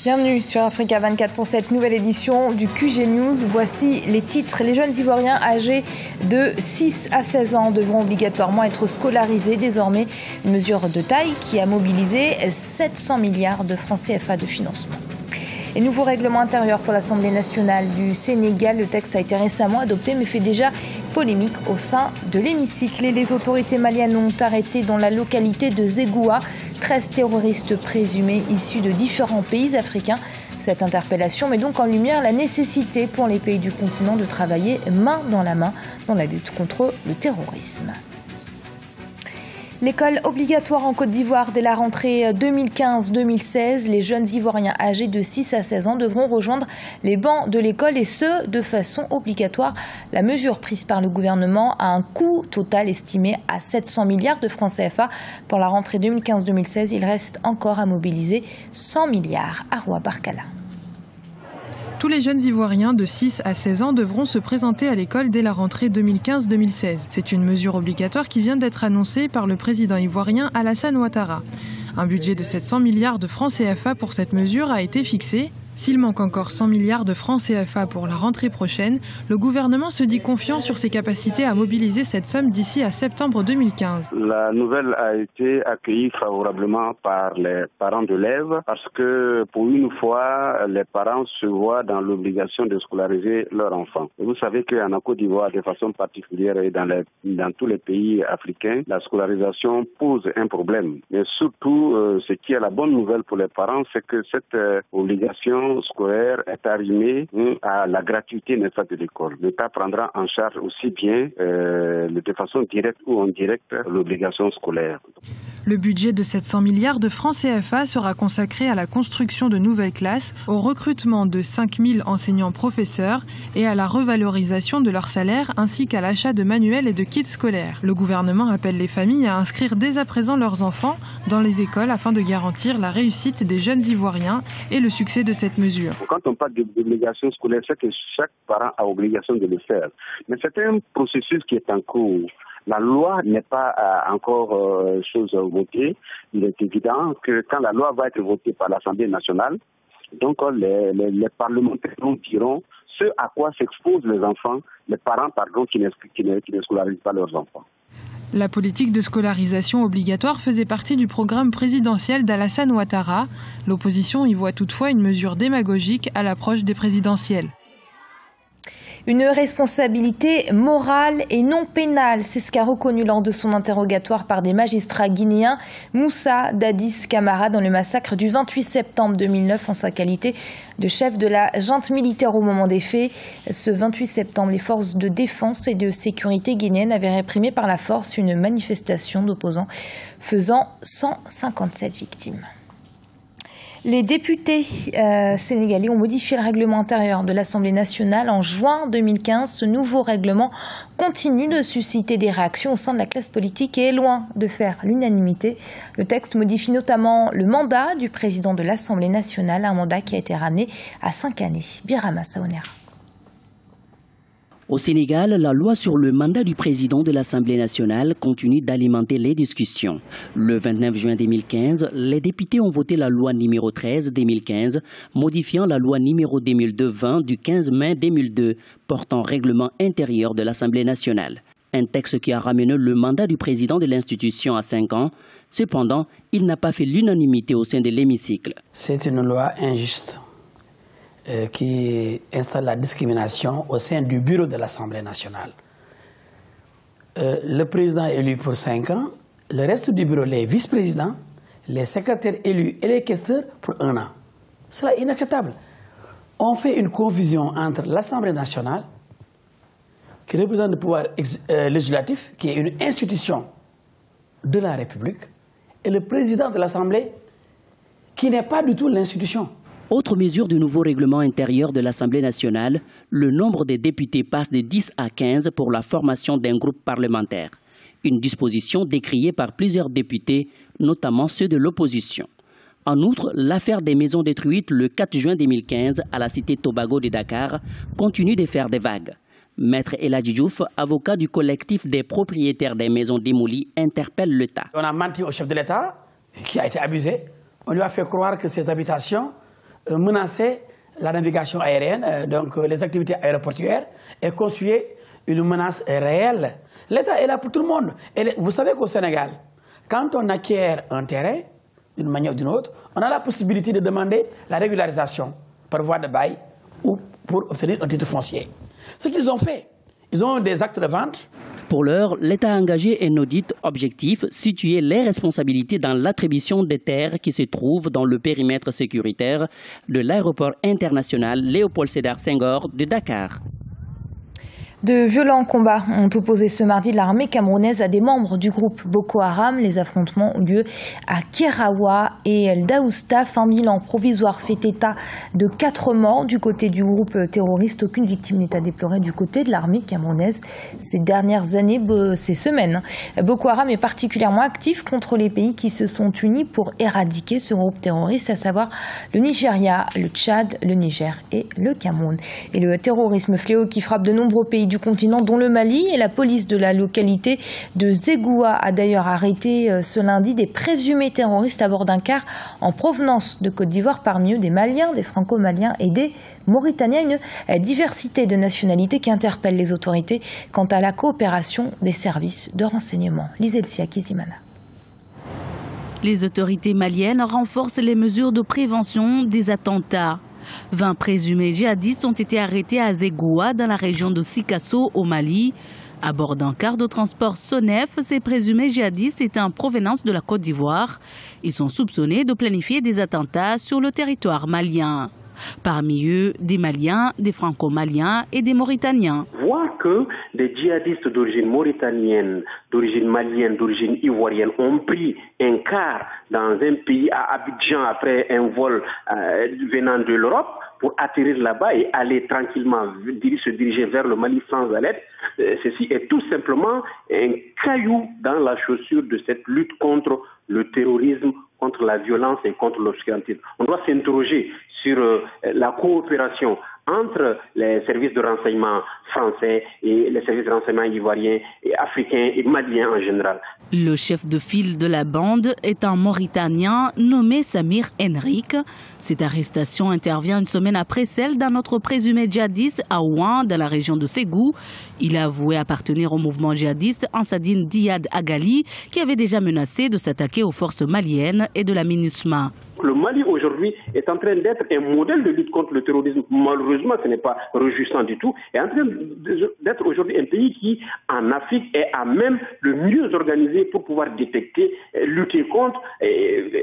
Bienvenue sur Africa 24 pour cette nouvelle édition du QG News. Voici les titres. Les jeunes Ivoiriens âgés de 6 à 16 ans devront obligatoirement être scolarisés désormais. Une mesure de taille qui a mobilisé 700 milliards de francs CFA de financement. Et nouveau règlement intérieur pour l'Assemblée nationale du Sénégal. Le texte a été récemment adopté mais fait déjà polémique au sein de l'hémicycle. Et les autorités maliennes ont arrêté dans la localité de Zégoua 13 terroristes présumés issus de différents pays africains. Cette interpellation met donc en lumière la nécessité pour les pays du continent de travailler main dans la lutte contre le terrorisme. L'école obligatoire en Côte d'Ivoire dès la rentrée 2015-2016. Les jeunes Ivoiriens âgés de 6 à 16 ans devront rejoindre les bancs de l'école et ce, de façon obligatoire. La mesure prise par le gouvernement a un coût total estimé à 700 milliards de francs CFA. Pour la rentrée 2015-2016, il reste encore à mobiliser 100 milliards. Arwa Barkala. Tous les jeunes Ivoiriens de 6 à 16 ans devront se présenter à l'école dès la rentrée 2015-2016. C'est une mesure obligatoire qui vient d'être annoncée par le président ivoirien Alassane Ouattara. Un budget de 700 milliards de francs CFA pour cette mesure a été fixé. S'il manque encore 100 milliards de francs CFA pour la rentrée prochaine, le gouvernement se dit confiant sur ses capacités à mobiliser cette somme d'ici à septembre 2015. La nouvelle a été accueillie favorablement par les parents d'élèves parce que pour une fois, les parents se voient dans l'obligation de scolariser leurs enfants. Et vous savez qu'en Côte d'Ivoire, de façon particulière et dans tous les pays africains, la scolarisation pose un problème. Mais surtout, ce qui est la bonne nouvelle pour les parents, c'est que cette obligation scolaire est arrimée à la gratuité de l'école. L'État prendra en charge aussi bien de façon directe ou indirecte l'obligation scolaire. Le budget de 700 milliards de francs CFA sera consacré à la construction de nouvelles classes, au recrutement de 5000 enseignants-professeurs et à la revalorisation de leurs salaires ainsi qu'à l'achat de manuels et de kits scolaires. Le gouvernement appelle les familles à inscrire dès à présent leurs enfants dans les écoles afin de garantir la réussite des jeunes Ivoiriens et le succès de cette mesure. Quand on parle d'obligation scolaire, c'est que chaque parent a obligation de le faire. Mais c'est un processus qui est en cours. La loi n'est pas encore chose votée. Il est évident que quand la loi va être votée par l'Assemblée nationale, donc les parlementaires diront ce à quoi s'exposent les enfants, les parents qui ne scolarisent pas leurs enfants. La politique de scolarisation obligatoire faisait partie du programme présidentiel d'Alassane Ouattara. L'opposition y voit toutefois une mesure démagogique à l'approche des présidentielles. Une responsabilité morale et non pénale, c'est ce qu'a reconnu lors de son interrogatoire par des magistrats guinéens Moussa Dadis Camara dans le massacre du 28 septembre 2009 en sa qualité de chef de la junte militaire au moment des faits. Ce 28 septembre, les forces de défense et de sécurité guinéennes avaient réprimé par la force une manifestation d'opposants faisant 157 victimes. Les députés sénégalais ont modifié le règlement intérieur de l'Assemblée nationale en juin 2015. Ce nouveau règlement continue de susciter des réactions au sein de la classe politique et est loin de faire l'unanimité. Le texte modifie notamment le mandat du président de l'Assemblée nationale, un mandat qui a été ramené à 5 années. Birama Saonera. Au Sénégal, la loi sur le mandat du président de l'Assemblée nationale continue d'alimenter les discussions. Le 29 juin 2015, les députés ont voté la loi numéro 13-2015, modifiant la loi numéro 2002-20 du 15 mai 2002, portant règlement intérieur de l'Assemblée nationale. Un texte qui a ramené le mandat du président de l'institution à 5 ans. Cependant, il n'a pas fait l'unanimité au sein de l'hémicycle. C'est une loi injuste qui installe la discrimination au sein du bureau de l'Assemblée nationale. Le président est élu pour 5 ans, le reste du bureau, les vice-présidents, les secrétaires élus et les questeurs pour 1 an. C'est inacceptable. On fait une confusion entre l'Assemblée nationale, qui représente le pouvoir législatif, qui est une institution de la République, et le président de l'Assemblée, qui n'est pas du tout l'institution. Autre mesure du nouveau règlement intérieur de l'Assemblée nationale, le nombre des députés passe de 10 à 15 pour la formation d'un groupe parlementaire. Une disposition décriée par plusieurs députés, notamment ceux de l'opposition. En outre, l'affaire des maisons détruites le 4 juin 2015 à la cité Tobago de Dakar continue de faire des vagues. Maître Eladji Diouf, avocat du collectif des propriétaires des maisons démolies, interpelle l'État. On a menti au chef de l'État, qui a été abusé. on lui a fait croire que ces habitations menaçaient la navigation aérienne, donc les activités aéroportuaires, et constituaient une menace réelle. L'État est là pour tout le monde. Et vous savez qu'au Sénégal, quand on acquiert un terrain, d'une manière ou d'une autre, on a la possibilité de demander la régularisation par voie de bail ou pour obtenir un titre foncier. Ce qu'ils ont fait, ils ont des actes de vente. Pour l'heure, l'État a engagé un audit objectif, situer les responsabilités dans l'attribution des terres qui se trouvent dans le périmètre sécuritaire de l'aéroport international Léopold Sédar Senghor de Dakar. De violents combats ont opposé ce mardi l'armée camerounaise à des membres du groupe Boko Haram. Les affrontements ont lieu à Kerawa et El Daoustaf. Un bilan provisoire fait état de 4 morts du côté du groupe terroriste. Aucune victime n'est à déplorer du côté de l'armée camerounaise. Ces dernières années, ces semaines, Boko Haram est particulièrement actif contre les pays qui se sont unis pour éradiquer ce groupe terroriste, à savoir le Nigeria, le Tchad, le Niger et le Cameroun. Et le terrorisme fléau qui frappe de nombreux pays du continent, dont le Mali, et la police de la localité de Zégoua a d'ailleurs arrêté ce lundi des présumés terroristes à bord d'un car en provenance de Côte d'Ivoire, parmi eux des Maliens, des Franco-Maliens et des Mauritaniens. Une diversité de nationalités qui interpelle les autorités quant à la coopération des services de renseignement. Liselcia Kizimana. Les autorités maliennes renforcent les mesures de prévention des attentats. 20 présumés djihadistes ont été arrêtés à Zégoua, dans la région de Sikasso, au Mali. À bord d'un car de transport Sonef, ces présumés djihadistes étaient en provenance de la Côte d'Ivoire. Ils sont soupçonnés de planifier des attentats sur le territoire malien. Parmi eux, des Maliens, des Franco-Maliens et des Mauritaniens. Voir que des djihadistes d'origine mauritanienne, d'origine malienne, d'origine ivoirienne ont pris un car dans un pays à Abidjan après un vol venant de l'Europe pour atterrir là-bas et aller tranquillement se diriger vers le Mali sans alerte, ceci est tout simplement un caillou dans la chaussure de cette lutte contre le terrorisme, contre la violence et contre l'obscurantisme. On doit s'interroger sur la coopération entre les services de renseignement français et les services de renseignement ivoiriens et africains et maliens en général. Le chef de file de la bande est un Mauritanien nommé Samir Henrik. Cette arrestation intervient une semaine après celle d'un autre présumé djihadiste à Ouan, dans la région de Ségou. Il a avoué appartenir au mouvement djihadiste Ansadine Diad Agali, qui avait déjà menacé de s'attaquer aux forces maliennes et de la MINUSMA. Le Mali aujourd'hui est en train d'être un modèle de lutte contre le terrorisme. Malheureusement, ce n'est pas réjouissant du tout. Il est en train d'être aujourd'hui un pays qui, en Afrique, est à même le mieux organisé pour pouvoir détecter, lutter contre,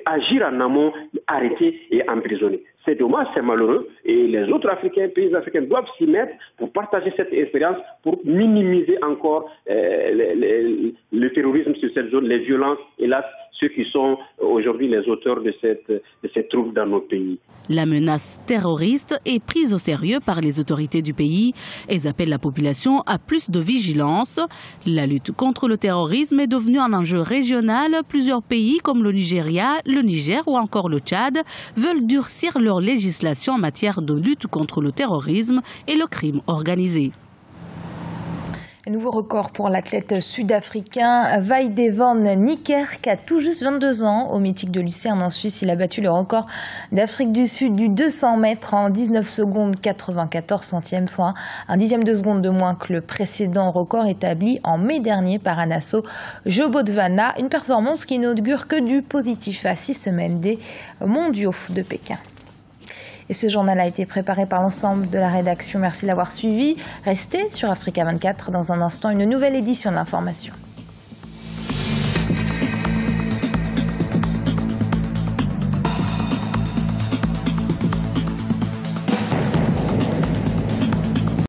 agir en amont, arrêter et emprisonner. C'est dommage, c'est malheureux. Et les autres pays africains doivent s'y mettre pour partager cette expérience, pour minimiser encore le terrorisme sur cette zone, les violences, hélas, ceux qui sont aujourd'hui les auteurs de cette trouble dans notre pays. La menace terroriste est prise au sérieux par les autorités du pays. Elles appellent la population à plus de vigilance. La lutte contre le terrorisme est devenue un enjeu régional. Plusieurs pays comme le Nigeria, le Niger ou encore le Tchad veulent durcir leur législation en matière de lutte contre le terrorisme et le crime organisé. Nouveau record pour l'athlète sud-africain Vaidevon Niekerk, à tout juste 22 ans. Au mythique de Lucerne en Suisse, il a battu le record d'Afrique du Sud du 200 mètres en 19 secondes 94 centièmes, soit un dixième de seconde de moins que le précédent record établi en mai dernier par Anaso Jobodvana. Une performance qui n'augure que du positif à 6 semaines des mondiaux de Pékin. Et ce journal a été préparé par l'ensemble de la rédaction. Merci de l'avoir suivi. Restez sur Africa 24. Dans un instant, une nouvelle édition de l'information.